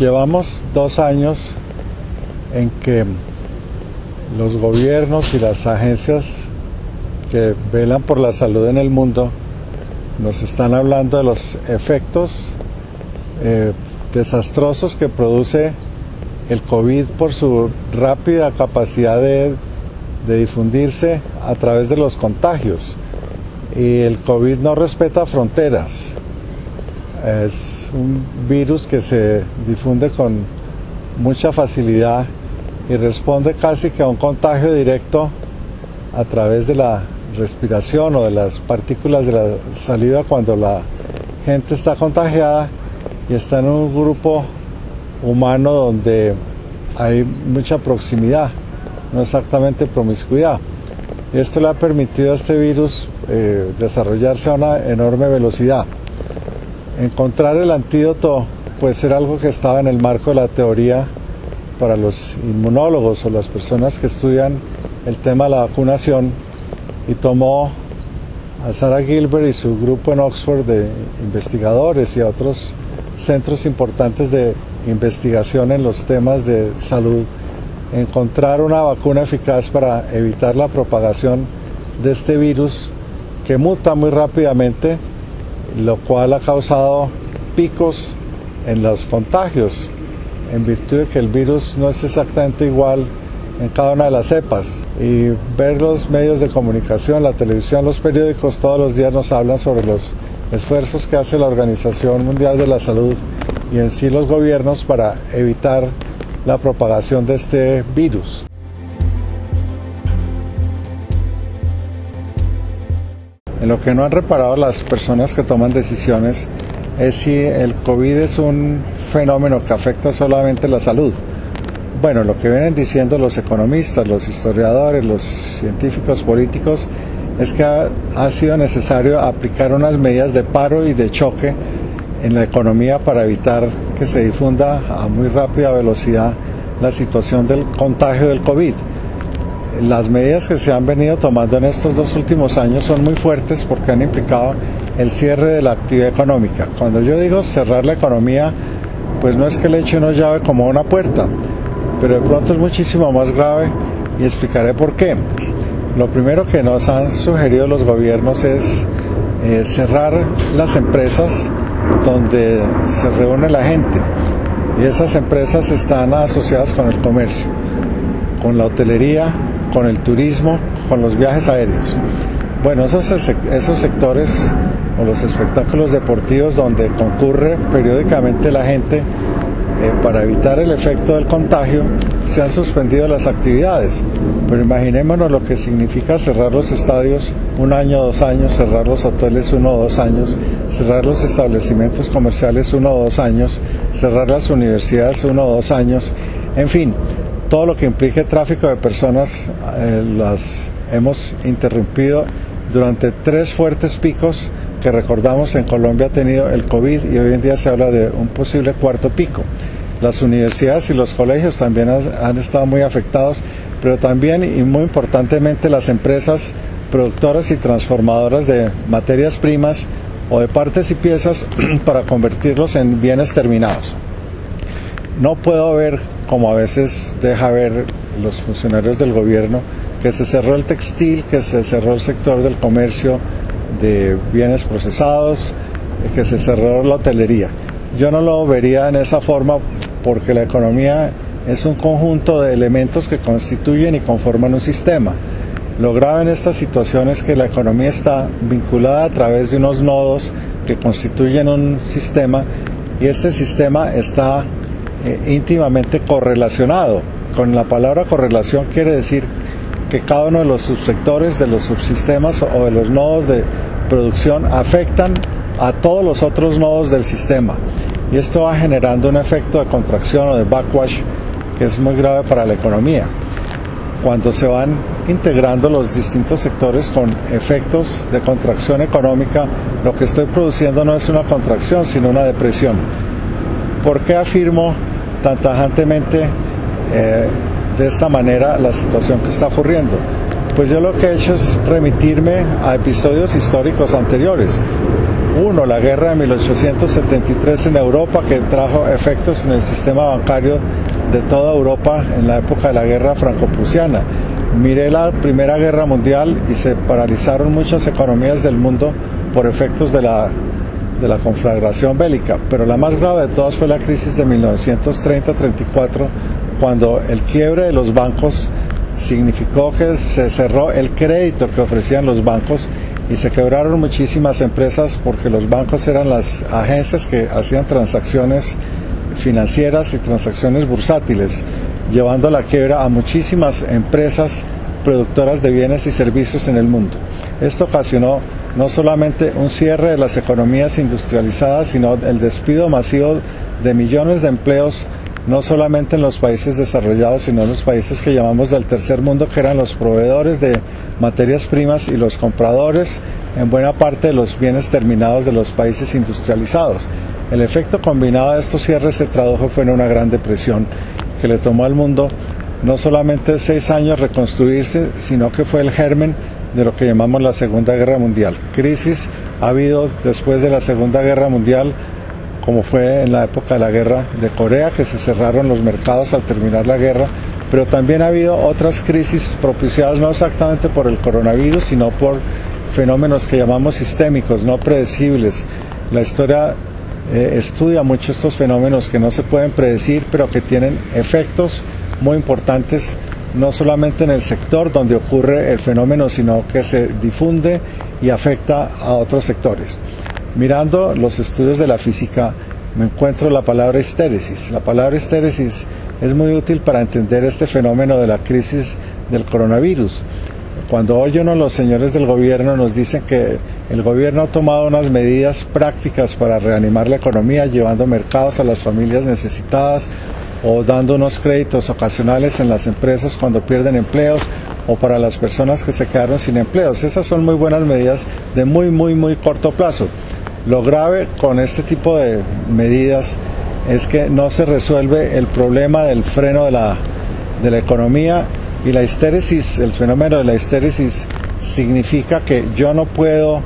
Llevamos 2 años en que los gobiernos y las agencias que velan por la salud en el mundo nos están hablando de los efectos desastrosos que produce el COVID por su rápida capacidad de difundirse a través de los contagios. Y el COVID no respeta fronteras. Es un virus que se difunde con mucha facilidad y responde casi que a un contagio directo a través de la respiración o de las partículas de la saliva cuando la gente está contagiada y está en un grupo humano donde hay mucha proximidad, no exactamente promiscuidad. Y esto le ha permitido a este virus desarrollarse a una enorme velocidad. Encontrar el antídoto puede ser algo que estaba en el marco de la teoría para los inmunólogos o las personas que estudian el tema de la vacunación, y tomó a Sarah Gilbert y su grupo en Oxford de investigadores y a otros centros importantes de investigación en los temas de salud encontrar una vacuna eficaz para evitar la propagación de este virus que muta muy rápidamente, lo cual ha causado picos en los contagios, en virtud de que el virus no es exactamente igual en cada una de las cepas. Y ver los medios de comunicación, la televisión, los periódicos, todos los días nos hablan sobre los esfuerzos que hace la Organización Mundial de la Salud y en sí los gobiernos para evitar la propagación de este virus. En lo que no han reparado las personas que toman decisiones es si el COVID es un fenómeno que afecta solamente la salud. Bueno, lo que vienen diciendo los economistas, los historiadores, los científicos políticos es que ha sido necesario aplicar unas medidas de paro y de choque en la economía para evitar que se difunda a muy rápida velocidad la situación del contagio del COVID. Las medidas que se han venido tomando en estos 2 últimos años son muy fuertes porque han implicado el cierre de la actividad económica. Cuando yo digo cerrar la economía, pues no es que le eche una llave como a una puerta, pero de pronto es muchísimo más grave y explicaré por qué. Lo primero que nos han sugerido los gobiernos es cerrar las empresas donde se reúne la gente, y esas empresas están asociadas con el comercio, con la hotelería, con el turismo, con los viajes aéreos. Bueno, esos sectores o los espectáculos deportivos donde concurre periódicamente la gente, para evitar el efecto del contagio, se han suspendido las actividades. Pero imaginémonos lo que significa cerrar los estadios 1 año, 2 años, cerrar los hoteles 1 o 2 años, cerrar los establecimientos comerciales 1 o 2 años, cerrar las universidades 1 o 2 años, en fin, todo lo que implique tráfico de personas las hemos interrumpido durante 3 fuertes picos que recordamos en Colombia ha tenido el COVID, y hoy en día se habla de un posible 4º pico. Las universidades y los colegios también han estado muy afectados, pero también y muy importantemente las empresas productoras y transformadoras de materias primas o de partes y piezas para convertirlos en bienes terminados. No puedo ver, como a veces deja ver los funcionarios del gobierno, que se cerró el textil, que se cerró el sector del comercio de bienes procesados, que se cerró la hotelería. Yo no lo vería en esa forma porque la economía es un conjunto de elementos que constituyen y conforman un sistema. Lo grave en esta situación es que la economía está vinculada a través de unos nodos que constituyen un sistema, y este sistema está íntimamente correlacionado. Con la palabra correlación quiere decir que cada uno de los subsectores, de los subsistemas o de los nodos de producción afectan a todos los otros nodos del sistema, y esto va generando un efecto de contracción o de backwash que es muy grave para la economía. Cuando se van integrando los distintos sectores con efectos de contracción económica, lo que estoy produciendo no es una contracción sino una depresión. ¿Por qué afirmo tan tajantemente de esta manera la situación que está ocurriendo? Pues yo lo que he hecho es remitirme a episodios históricos anteriores. Uno, la guerra de 1873 en Europa, que trajo efectos en el sistema bancario de toda Europa en la época de la guerra franco-prusiana. Miré la Primera Guerra Mundial y se paralizaron muchas economías del mundo por efectos de la conflagración bélica, pero la más grave de todas fue la crisis de 1930-34, cuando el quiebre de los bancos significó que se cerró el crédito que ofrecían los bancos y se quebraron muchísimas empresas porque los bancos eran las agencias que hacían transacciones financieras y transacciones bursátiles, llevando a la quiebra a muchísimas empresas productoras de bienes y servicios en el mundo. Esto ocasionó no solamente un cierre de las economías industrializadas, sino el despido masivo de millones de empleos, no solamente en los países desarrollados, sino en los países que llamamos del tercer mundo, que eran los proveedores de materias primas y los compradores en buena parte de los bienes terminados de los países industrializados. El efecto combinado de estos cierres se tradujo en una gran depresión que le tomó al mundo no solamente 6 años reconstruirse, sino que fue el germen de lo que llamamos la Segunda Guerra Mundial. Crisis ha habido después de la Segunda Guerra Mundial, como fue en la época de la Guerra de Corea, que se cerraron los mercados al terminar la guerra, pero también ha habido otras crisis propiciadas no exactamente por el coronavirus, sino por fenómenos que llamamos sistémicos, no predecibles. La historia estudia mucho estos fenómenos que no se pueden predecir, pero que tienen efectos muy importantes, no solamente en el sector donde ocurre el fenómeno, sino que se difunde y afecta a otros sectores. Mirando los estudios de la física, me encuentro la palabra histéresis. La palabra histéresis es muy útil para entender este fenómeno de la crisis del coronavirus. Cuando hoy los señores del gobierno nos dicen que el gobierno ha tomado unas medidas prácticas para reanimar la economía, llevando mercados a las familias necesitadas o dando unos créditos ocasionales en las empresas cuando pierden empleos o para las personas que se quedaron sin empleos. Esas son muy buenas medidas de muy corto plazo. Lo grave con este tipo de medidas es que no se resuelve el problema del freno de la economía, y la histéresis, el fenómeno de la histéresis significa que yo no puedo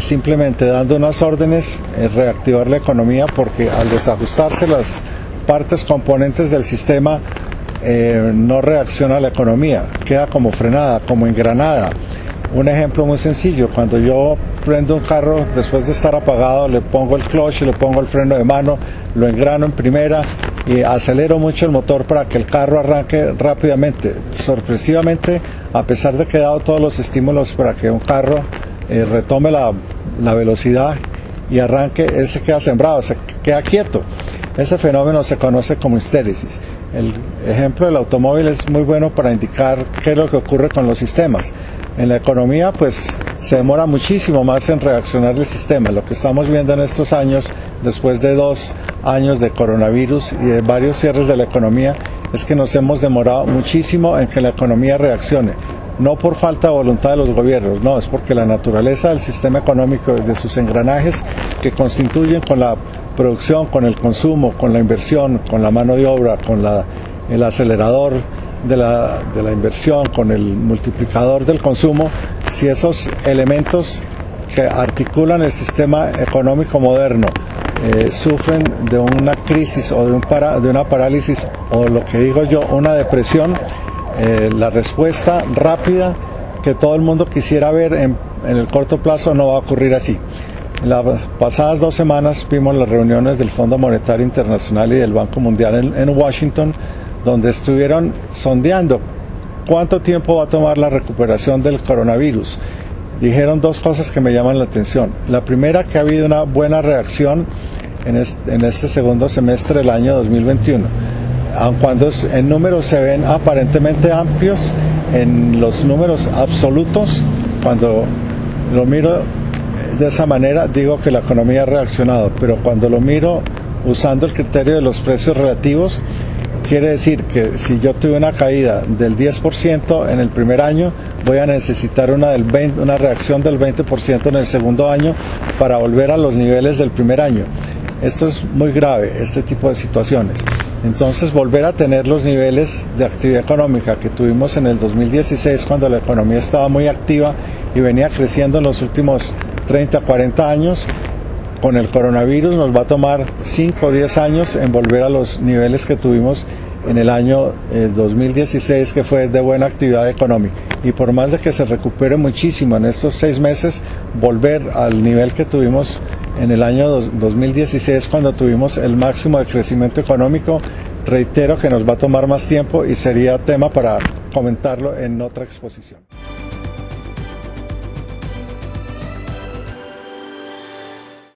simplemente dando unas órdenes reactivar la economía, porque al desajustarse las partes componentes del sistema no reacciona la economía, queda como frenada, como engranada. Un ejemplo muy sencillo: cuando yo prendo un carro después de estar apagado, le pongo el clutch, le pongo el freno de mano, lo engrano en primera y acelero mucho el motor para que el carro arranque rápidamente. Sorpresivamente, a pesar de que he dado todos los estímulos para que un carro retome la velocidad y arranque, él se queda sembrado, se queda quieto. Ese fenómeno se conoce como histéresis. El ejemplo del automóvil es muy bueno para indicar qué es lo que ocurre con los sistemas. En la economía, pues, se demora muchísimo más en reaccionar el sistema. Lo que estamos viendo en estos años, después de 2 años de coronavirus y de varios cierres de la economía, es que nos hemos demorado muchísimo en que la economía reaccione. No por falta de voluntad de los gobiernos, no, es porque la naturaleza del sistema económico, de sus engranajes que constituyen con la producción, con el consumo, con la inversión, con la mano de obra, con el acelerador de la inversión, con el multiplicador del consumo, si esos elementos que articulan el sistema económico moderno sufren de una crisis o de una parálisis, o lo que digo yo, una depresión, la respuesta rápida que todo el mundo quisiera ver en el corto plazo no va a ocurrir así. En las pasadas 2 semanas vimos las reuniones del Fondo Monetario Internacional y del Banco Mundial en Washington, donde estuvieron sondeando cuánto tiempo va a tomar la recuperación del coronavirus. Dijeron 2 cosas que me llaman la atención. La primera, que ha habido una buena reacción en este segundo semestre del año 2021. Aun cuando en números se ven aparentemente amplios, en los números absolutos, cuando lo miro de esa manera, digo que la economía ha reaccionado, pero cuando lo miro usando el criterio de los precios relativos, quiere decir que si yo tuve una caída del 10% en el primer año, voy a necesitar una reacción del 20% en el segundo año para volver a los niveles del primer año. Esto es muy grave, este tipo de situaciones. Entonces, volver a tener los niveles de actividad económica que tuvimos en el 2016, cuando la economía estaba muy activa y venía creciendo en los últimos 30, 40 años, con el coronavirus nos va a tomar 5 o 10 años en volver a los niveles que tuvimos en el año 2016, que fue de buena actividad económica. Y por más de que se recupere muchísimo en estos 6 meses, volver al nivel que tuvimos en el año 2016, cuando tuvimos el máximo de crecimiento económico, reitero que nos va a tomar más tiempo y sería tema para comentarlo en otra exposición.